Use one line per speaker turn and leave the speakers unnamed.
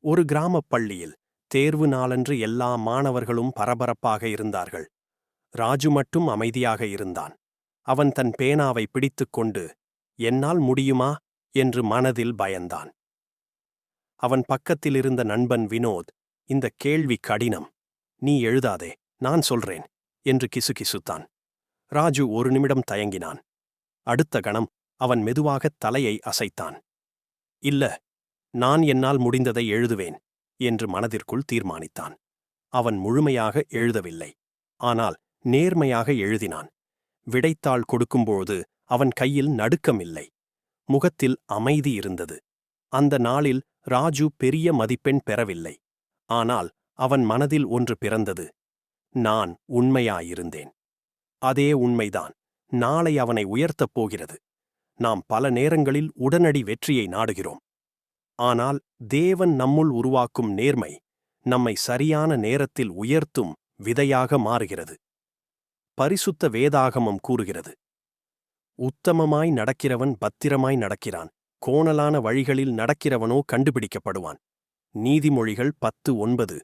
ஒரு கிராமப் பள்ளியில் தேர்வு நாளன்று எல்லா மாணவர்களும் பரபரப்பாக இருந்தார்கள். ராஜு மட்டும் அமைதியாக இருந்தான். அவன் தன் பேனாவை பிடித்துக்கொண்டு, என்னால் முடியுமா என்று மனதில் பயந்தான். அவன் பக்கத்திலிருந்த நண்பன் வினோத், இந்த கேள்வி கடினம், நீ எழுதாதே, நான் சொல்றேன் என்று கிசுகிசுத்தான். ராஜு ஒரு நிமிடம் தயங்கினான். அடுத்த கணம் அவன் மெதுவாகத் தலையை அசைத்தான். இல்ல, நான் என்னால் முடிந்ததை எழுதுவேன் என்று மனதிற்குள் தீர்மானித்தான். அவன் முழுமையாக எழுதவில்லை, ஆனால் நேர்மையாக எழுதினான். விடைத்தாள் கொடுக்கும்போது அவன் கையில் நடுக்கமில்லை, முகத்தில் அமைதி இருந்தது. அந்த நாளில் ராஜு பெரிய மதிப்பெண் பெறவில்லை, ஆனால் அவன் மனதில் ஒன்று பிறந்தது. நான் உண்மையாயிருந்தேன். அதே உண்மைதான் நாளை அவனை உயர்த்தப் போகிறது. நாம் பல நேரங்களில் உடனடி வெற்றியை நாடுகிறோம், ஆனால் தேவன் நம்முள் உருவாக்கும் நேர்மை நம்மை சரியான நேரத்தில் உயர்த்தும் விதையாக மாறுகிறது. பரிசுத்த வேதாகமம் கூறுகிறது, உத்தமமாய் நடக்கிறவன் பத்திரமாய் நடக்கிறான், கோணலான வழிகளில் நடக்கிறவனோ கண்டுபிடிக்கப்படுவான். நீதிமொழிகள் 10:9.